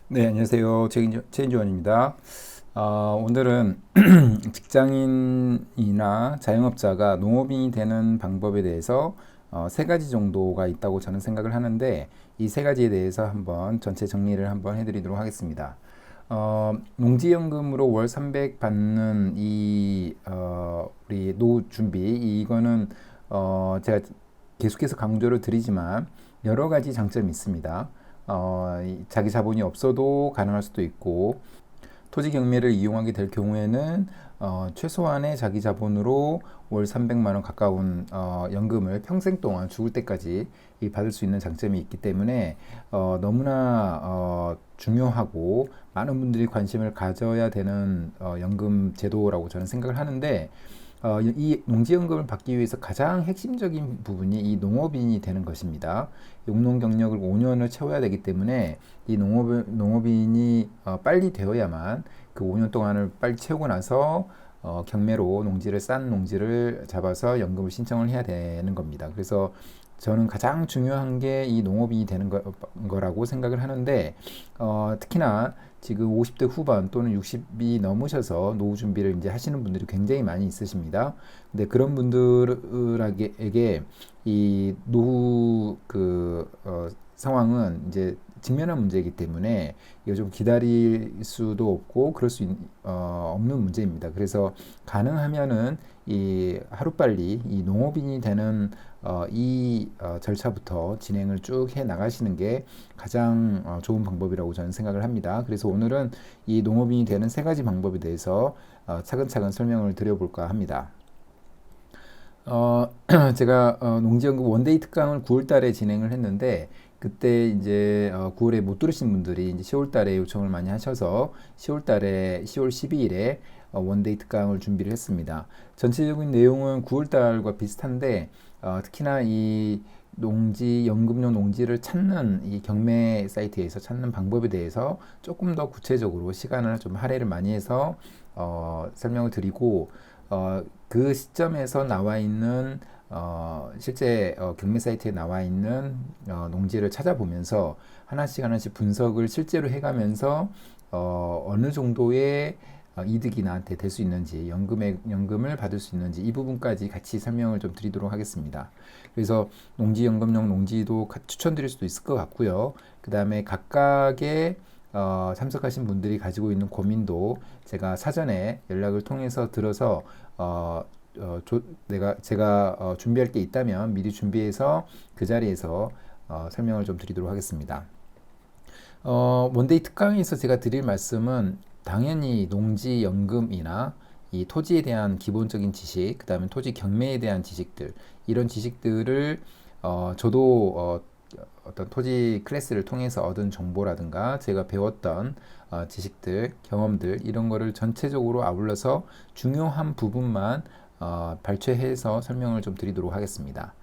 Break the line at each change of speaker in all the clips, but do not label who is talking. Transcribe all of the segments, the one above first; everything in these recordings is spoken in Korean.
네, 안녕하세요. 최인조원입니다. 오늘은 직장인이나 자영업자가 농업인이 되는 방법에 대해서 세 가지 정도가 있다고 저는 생각을 하는데 이 세 가지에 대해서 한번 전체 정리를 한번 해드리도록 하겠습니다. 농지연금으로 월 300 받는 우리 노후 준비 이거는 제가 계속해서 강조를 드리지만 여러 가지 장점이 있습니다. 자기 자본이 없어도 가능할 수도 있고 토지 경매를 이용하게 될 경우에는 최소한의 자기 자본으로 월 300만 원 가까운 연금을 평생 동안 죽을 때까지 받을 수 있는 장점이 있기 때문에 너무나 중요하고 많은 분들이 관심을 가져야 되는 연금 제도라고 저는 생각을 하는데 이 농지연금을 받기 위해서 가장 핵심적인 부분이 이 농업인이 되는 것입니다. 용농 경력을 5년을 채워야 되기 때문에 이 농업인이 빨리 되어야만 그 5년 동안을 빨리 채우고 나서 경매로 싼 농지를 잡아서 연금을 신청을 해야 되는 겁니다. 그래서 저는 가장 중요한 게 이 농업인이 되는 거라고 생각을 하는데 특히나 지금 50대 후반 또는 60이 넘으셔서 노후 준비를 이제 하시는 분들이 굉장히 많이 있으십니다. 근데 그런 분들에게 이 노후 상황은 이제 직면한 문제이기 때문에 이거 좀 기다릴 수도 없고 그럴 수 없는 문제입니다. 그래서 가능하면은 이 하루빨리 이 농업인이 되는 절차부터 진행을 쭉 해 나가시는 게 가장 좋은 방법이라고 저는 생각을 합니다. 그래서 오늘은 이 농업인이 되는 세 가지 방법에 대해서 차근차근 설명을 드려볼까 합니다. 제가 농지연금 원데이 특강을 9월 달에 진행을 했는데 그때 이제 9월에 못 들으신 분들이 이제 10월 달에 요청을 많이 하셔서 10월 12일에 원데이 특강을 준비를 했습니다. 전체적인 내용은 9월 달과 비슷한데 특히나 이 연금용 농지를 찾는 이 경매 사이트에서 찾는 방법에 대해서 조금 더 구체적으로 시간을 좀 할애를 많이 해서 설명을 드리고 그 시점에서 나와 있는 실제 경매 사이트에 나와 있는 농지를 찾아보면서 하나씩 분석을 실제로 해가면서 어느 정도의 이득이 나한테 될 수 있는지 연금을 받을 수 있는지 이 부분까지 같이 설명을 좀 드리도록 하겠습니다. 그래서 농지연금용 농지도 추천드릴 수도 있을 것 같고요. 그 다음에 각각의 참석하신 분들이 가지고 있는 고민도 제가 사전에 연락을 통해서 들어서 제가 준비할 게 있다면 미리 준비해서 그 자리에서 설명을 좀 드리도록 하겠습니다. 원데이 특강에서 제가 드릴 말씀은 당연히 농지연금이나 이 토지에 대한 기본적인 지식, 그 다음에 토지 경매에 대한 지식들, 이런 지식들을 저도 어떤 토지 클래스를 통해서 얻은 정보라든가 제가 배웠던 지식들, 경험들 이런 거를 전체적으로 아울러서 중요한 부분만 발췌해서 설명을 좀 드리도록 하겠습니다.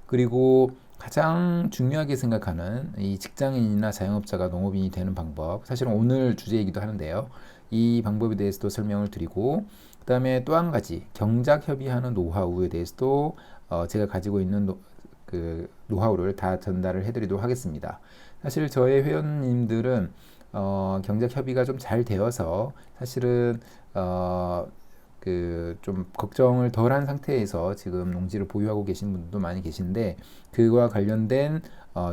그리고 가장 중요하게 생각하는 이 직장인이나 자영업자가 농업인이 되는 방법, 사실은 오늘 주제이기도 하는데요. 이 방법에 대해서도 설명을 드리고, 그 다음에 또 한 가지 경작 협의하는 노하우에 대해서도 제가 가지고 있는 노하우를 다 전달을 해드리도록 하겠습니다. 사실 저의 회원님들은 경작 협의가 좀 잘 되어서 사실은 좀 걱정을 덜한 상태에서 지금 농지를 보유하고 계신 분들도 많이 계신데 그와 관련된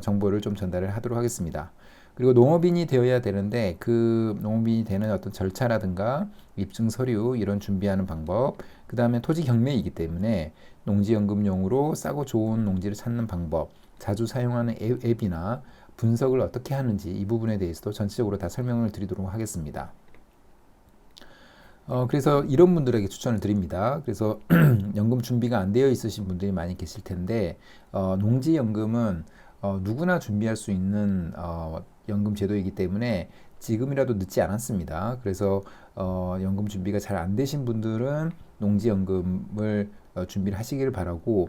정보를 좀 전달을 하도록 하겠습니다. 그리고 농업인이 되어야 되는데 그 농업인이 되는 어떤 절차라든가 입증 서류 이런 준비하는 방법, 그 다음에 토지 경매이기 때문에 농지연금용으로 싸고 좋은 농지를 찾는 방법, 자주 사용하는 앱이나 분석을 어떻게 하는지 이 부분에 대해서도 전체적으로 다 설명을 드리도록 하겠습니다. 그래서 이런 분들에게 추천을 드립니다. 그래서 연금 준비가 안 되어 있으신 분들이 많이 계실 텐데 농지연금은 누구나 준비할 수 있는 연금 제도이기 때문에 지금이라도 늦지 않았습니다. 그래서 연금 준비가 잘 안 되신 분들은 농지연금을 준비를 하시기를 바라고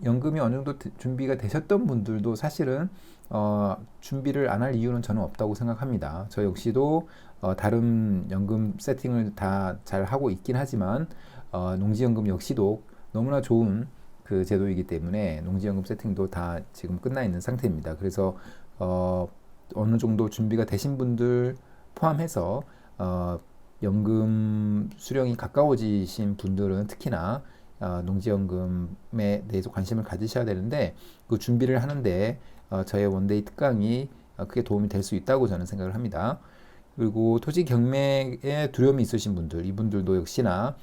연금이 어느 정도 준비가 되셨던 분들도 사실은 준비를 안 할 이유는 저는 없다고 생각합니다. 저 역시도 다른 연금 세팅을 다 잘 하고 있긴 하지만 농지연금 역시도 너무나 좋은 제도이기 때문에 농지연금 세팅도 다 지금 끝나 있는 상태입니다. 그래서 어느 정도 준비가 되신 분들 포함해서 연금 수령이 가까워지신 분들은 특히나 농지연금에 대해서 관심을 가지셔야 되는데, 그 준비를 하는데 저의 원데이 특강이 크게 도움이 될 수 있다고 저는 생각을 합니다. 그리고 토지 경매에 두려움이 있으신 분들, 이분들도 역시나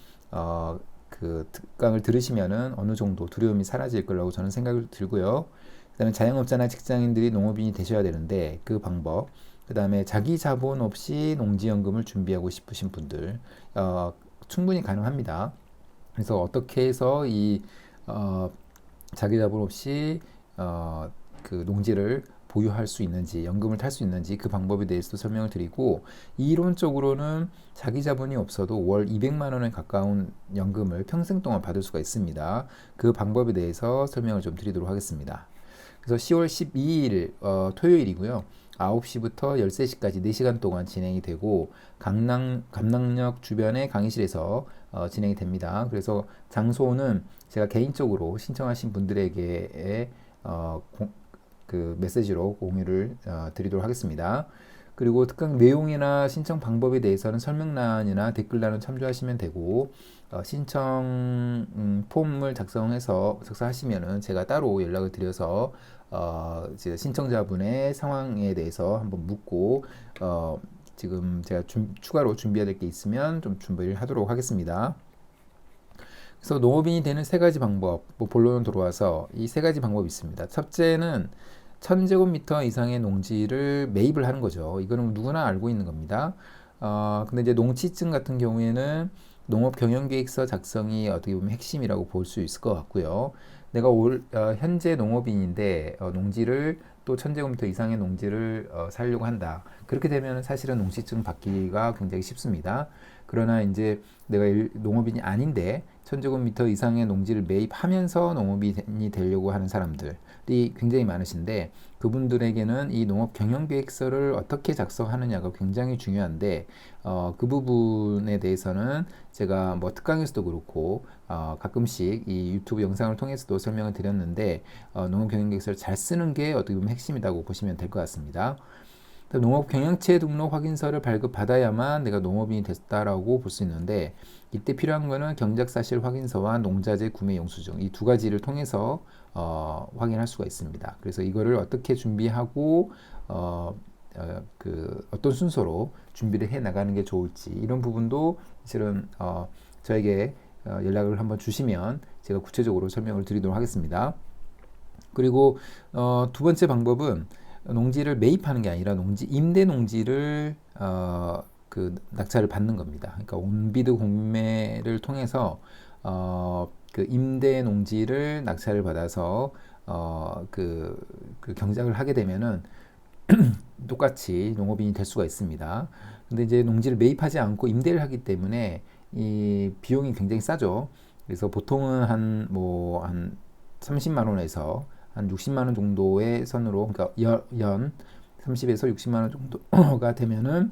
그 특강을 들으시면은 어느 정도 두려움이 사라질 거라고 저는 생각을 들고요. 그다음에 자영업자나 직장인들이 농업인이 되셔야 되는데 그 방법, 그다음에 자기 자본 없이 농지연금을 준비하고 싶으신 분들 충분히 가능합니다. 그래서 어떻게 해서 이 자기 자본 없이 그 농지를 보유할 수 있는지, 연금을 탈 수 있는지 그 방법에 대해서도 설명을 드리고, 이론적으로는 자기 자본이 없어도 월 200만 원에 가까운 연금을 평생 동안 받을 수가 있습니다. 그 방법에 대해서 설명을 좀 드리도록 하겠습니다. 그래서 10월 12일 토요일이고요. 9시부터 13시까지 4시간 동안 진행이 되고, 감락역 주변의 강의실에서 진행이 됩니다. 그래서 장소는 제가 개인적으로 신청하신 분들에게 그 메시지로 공유를 드리도록 하겠습니다. 그리고 특강 내용이나 신청 방법에 대해서는 설명란이나 댓글란을 참조하시면 되고, 신청 폼을 작성하시면은 제가 따로 연락을 드려서 이제 신청자분의 상황에 대해서 한번 묻고 지금 제가 추가로 준비해야 될 게 있으면 좀 준비를 하도록 하겠습니다. 그래서 농업인이 되는 세 가지 방법, 본론으로 들어와서 이 세 가지 방법이 있습니다. 첫째는 1000제곱미터 이상의 농지를 매입을 하는 거죠. 이거는 누구나 알고 있는 겁니다. 근데 이제 농지증 같은 경우에는 농업 경영계획서 작성이 어떻게 보면 핵심이라고 볼 수 있을 것 같고요. 내가 현재 농업인인데 농지를 또 1000제곱미터 이상의 농지를 살려고 한다. 그렇게 되면 사실은 농지증 받기가 굉장히 쉽습니다. 그러나 이제 내가 농업인이 아닌데 1000제곱미터 이상의 농지를 매입하면서 농업인이 되려고 하는 사람들이 굉장히 많으신데, 그분들에게는 이 농업 경영계획서를 어떻게 작성하느냐가 굉장히 중요한데 그 부분에 대해서는 제가 뭐 특강에서도 그렇고 가끔씩 이 유튜브 영상을 통해서도 설명을 드렸는데 농업 경영계획서를 잘 쓰는 게 어떻게 보면 핵심이라고 보시면 될 것 같습니다. 농업 경영체 등록 확인서를 발급받아야만 내가 농업인이 됐다라고 볼 수 있는데, 이때 필요한 거는 경작사실 확인서와 농자재 구매 영수증, 이 두 가지를 통해서 확인할 수가 있습니다. 그래서 이거를 어떻게 준비하고 그 어떤 순서로 준비를 해 나가는 게 좋을지, 이런 부분도 실은 저에게 연락을 한번 주시면 제가 구체적으로 설명을 드리도록 하겠습니다. 그리고 두 번째 방법은 농지를 매입하는 게 아니라 임대 농지를 그 낙찰을 받는 겁니다. 그러니까 온비드 공매를 통해서 그 임대 농지를 낙찰을 받아서 그 경작을 하게 되면은 똑같이 농업인이 될 수가 있습니다. 근데 이제 농지를 매입하지 않고 임대를 하기 때문에 이 비용이 굉장히 싸죠. 그래서 보통은 한 30만 원에서 한 60만 원 정도의 선으로, 그러니까 연 30에서 60만 원 정도가 되면은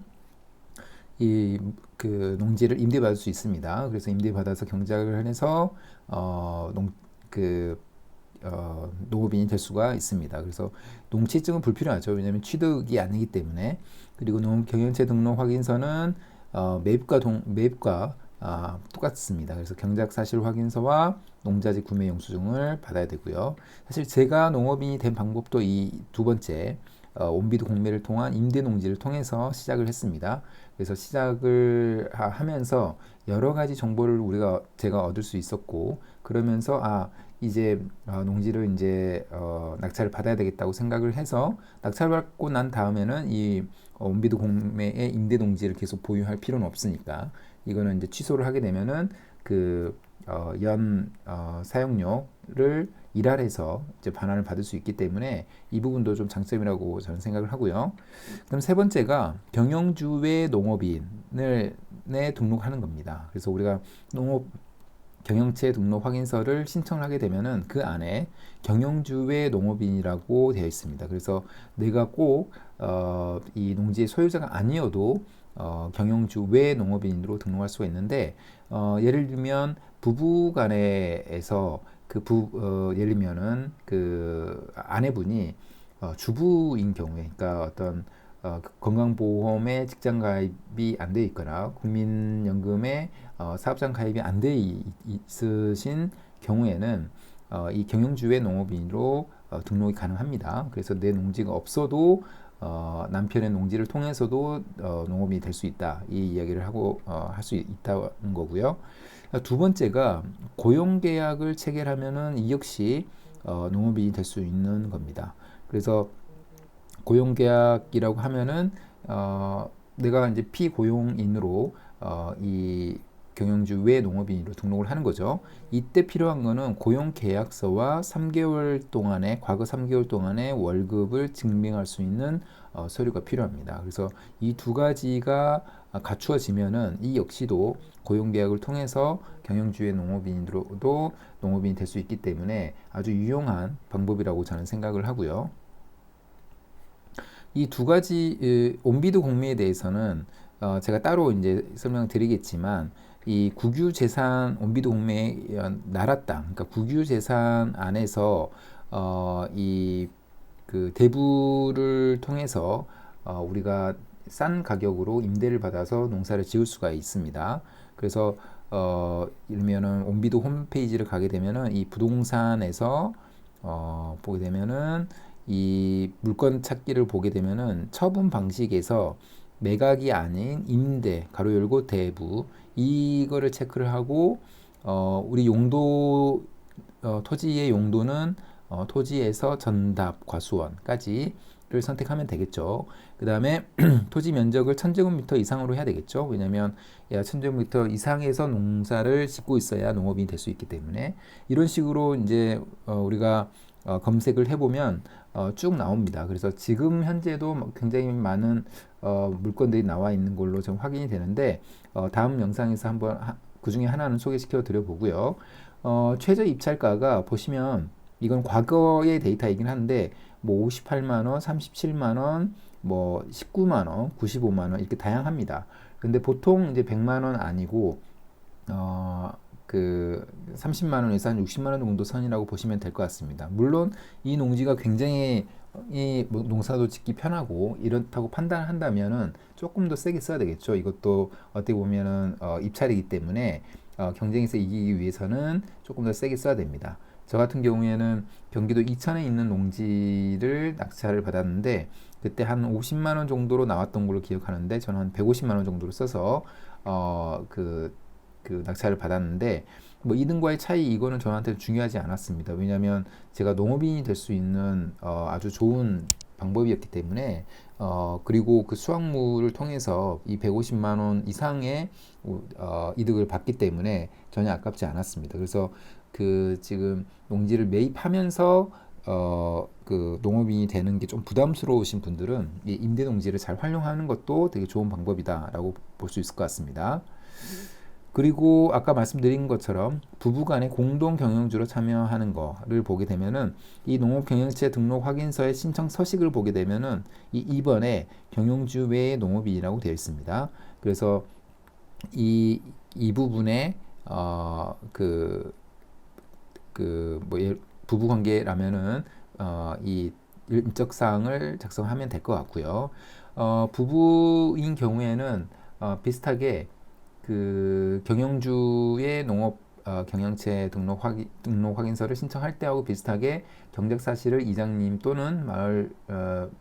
이 그 농지를 임대받을 수 있습니다. 그래서 임대받아서 경작을 해서 농업인이 될 수가 있습니다. 그래서 농취증은 불필요하죠. 왜냐하면 취득이 아니기 때문에. 그리고 농업 경영체 등록 확인서는 매입과 똑같습니다. 그래서 경작사실 확인서와 농자재 구매 영수증을 받아야 되고요. 사실 제가 농업인이 된 방법도 이 두 번째 온비드 공매를 통한 임대 농지를 통해서 시작을 했습니다. 그래서 시작을 하면서 여러 가지 정보를 제가 얻을 수 있었고, 그러면서 이제 농지를 이제 낙찰을 받아야 되겠다고 생각을 해서, 낙찰을 받고 난 다음에는 이 온비드 공매의 임대 농지를 계속 보유할 필요는 없으니까 이거는 이제 취소를 하게 되면은 사용료를 일할해서 이제 반환을 받을 수 있기 때문에 이 부분도 좀 장점이라고 저는 생각을 하고요. 그럼 세 번째가 경영주 외 농업인을 등록하는 겁니다. 그래서 우리가 농업 경영체 등록 확인서를 신청을 하게 되면은 그 안에 경영주 외 농업인이라고 되어 있습니다. 그래서 내가 꼭 이 농지의 소유자가 아니어도 경영주 외 농업인으로 등록할 수가 있는데, 예를 들면 부부간에서 예를 들면은 그 아내분이 주부인 경우에, 그러니까 어떤 건강보험에 직장 가입이 안 돼 있거나 국민연금에 사업장 가입이 안 돼 있으신 경우에는 이 경영주의 농업인으로 등록이 가능합니다. 그래서 내 농지가 없어도 남편의 농지를 통해서도 농업인이 될 수 있다. 이 이야기를 하고 할 수 있다는 거고요. 두 번째가 고용계약을 체결하면은 이 역시 농업인이 될 수 있는 겁니다. 그래서 고용계약이라고 하면은 내가 이제 피고용인으로 이 경영주 외 농업인으로 등록을 하는 거죠. 이때 필요한 거는 고용계약서와 3개월 동안의 과거 3개월 동안의 월급을 증명할 수 있는 서류가 필요합니다. 그래서 이 두 가지가 갖추어지면은 이 역시도 고용계약을 통해서 경영주의 농업인으로도 농업인이 될 수 있기 때문에 아주 유용한 방법이라고 저는 생각을 하고요. 이 두 가지 온비드 공매에 대해서는 제가 따로 이제 설명드리겠지만 이 국유재산 온비드 공매의 나라 땅, 그러니까 국유재산 안에서 이 그 대부를 통해서 우리가 싼 가격으로 임대를 받아서 농사를 지을 수가 있습니다. 그래서 이러면은 온비드 홈페이지를 가게 되면은 이 부동산에서 보게 되면은 이 물건 찾기를 보게 되면은 처분 방식에서 매각이 아닌 임대 가로 열고 대부 이거를 체크를 하고 우리 용도 토지의 용도는 토지에서 전답 과수원까지를 선택하면 되겠죠. 그 다음에 토지 면적을 1000제곱미터 이상으로 해야 되겠죠. 왜냐하면 1000제곱미터 이상에서 농사를 짓고 있어야 농업인이 될 수 있기 때문에 이런 식으로 이제 우리가 검색을 해보면 쭉 나옵니다. 그래서 지금 현재도 굉장히 많은 물건들이 나와 있는 걸로 좀 확인이 되는데 다음 영상에서 한번 그 중에 하나는 소개시켜 드려 보고요. 최저 입찰가가 보시면 이건 과거의 데이터이긴 한데 뭐 58만원, 37만원, 뭐 19만원, 95만원 이렇게 다양합니다. 근데 보통 이제 100만원 아니고 그 30만원에서 한 60만원 정도 선이라고 보시면 될 것 같습니다. 물론 이 농지가 굉장히 이 농사도 짓기 편하고 이렇다고 판단한다면은 조금 더 세게 써야 되겠죠. 이것도 어떻게 보면은 입찰이기 때문에 경쟁에서 이기기 위해서는 조금 더 세게 써야 됩니다. 저 같은 경우에는 경기도 이천에 있는 농지를 낙찰을 받았는데 그때 한 50만 원 정도로 나왔던 걸로 기억하는데 저는 한 150만 원 정도를 써서 그 낙찰을 받았는데 뭐 이등과의 차이 이거는 저한테 중요하지 않았습니다. 왜냐하면 제가 농업인이 될 수 있는 아주 좋은 방법이었기 때문에 그리고 그 수확물을 통해서 이 150만 원 이상의 이득을 받기 때문에 전혀 아깝지 않았습니다. 그래서 그 지금 농지를 매입하면서 그 농업인이 되는 게 좀 부담스러우신 분들은 이 임대 농지를 잘 활용하는 것도 되게 좋은 방법이다라고 볼 수 있을 것 같습니다. 그리고 아까 말씀드린 것처럼 부부간의 공동 경영주로 참여하는 거를 보게 되면은 이 농업경영체 등록 확인서의 신청 서식을 보게 되면은 이 2번에 경영주 외의 농업인이라고 되어 있습니다. 그래서 이 부분에 뭐 부부 관계라면은 이 인적사항을 작성하면 될 것 같고요. 부부인 경우에는 비슷하게 그 경영주의 농업 경영체 등록 확인서를 신청할 때하고 비슷하게 경작 사실을 이장님 또는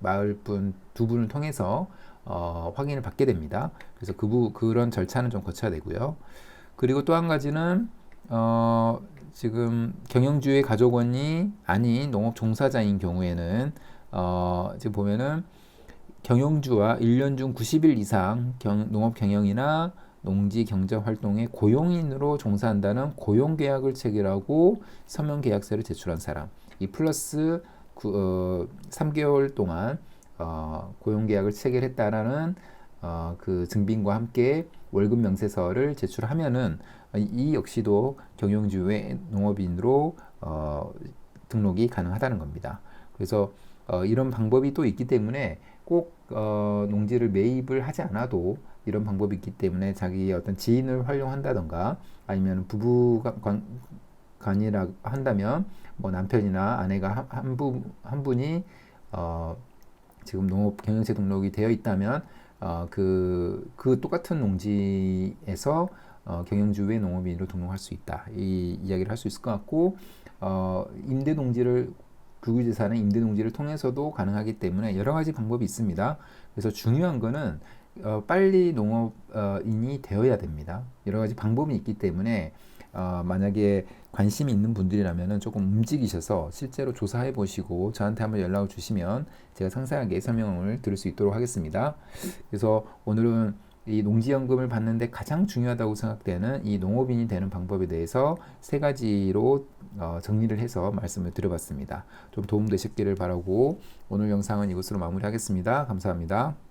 마을분 두 분을 통해서 확인을 받게 됩니다. 그래서 그런 절차는 좀 거쳐야 되고요. 그리고 또 한 가지는 지금 경영주의 가족원이 아닌 농업 종사자인 경우에는 지금 보면은 경영주와 1년 중 90일 이상 농업 경영이나 농지 경작 활동에 고용인으로 종사한다는 고용계약을 체결하고 서명계약서를 제출한 사람, 이 플러스 3개월 동안 고용계약을 체결했다라는 그 증빙과 함께 월급 명세서를 제출하면은 이 역시도 경영주의 농업인으로 등록이 가능하다는 겁니다. 그래서 이런 방법이 또 있기 때문에 꼭 농지를 매입을 하지 않아도 이런 방법이 있기 때문에 자기의 어떤 지인을 활용한다던가 아니면 부부간이라 한다면 뭐 남편이나 아내가 한 분이 어, 지금 농업 경영체 등록이 되어 있다면 그 똑같은 농지에서 경영주 외 농업인으로 등록할 수 있다. 이 이야기를 할 수 있을 것 같고 임대 농지를 국유재산의 임대 농지를 통해서도 가능하기 때문에 여러 가지 방법이 있습니다. 그래서 중요한 거는 빨리 농업인이 되어야 됩니다. 여러 가지 방법이 있기 때문에 만약에 관심이 있는 분들이라면 조금 움직이셔서 실제로 조사해 보시고 저한테 한번 연락을 주시면 제가 상세하게 설명을 드릴 수 있도록 하겠습니다. 그래서 오늘은 이 농지연금을 받는데 가장 중요하다고 생각되는 이 농업인이 되는 방법에 대해서 세 가지로 정리를 해서 말씀을 드려봤습니다. 좀 도움되셨기를 바라고 오늘 영상은 이것으로 마무리하겠습니다. 감사합니다.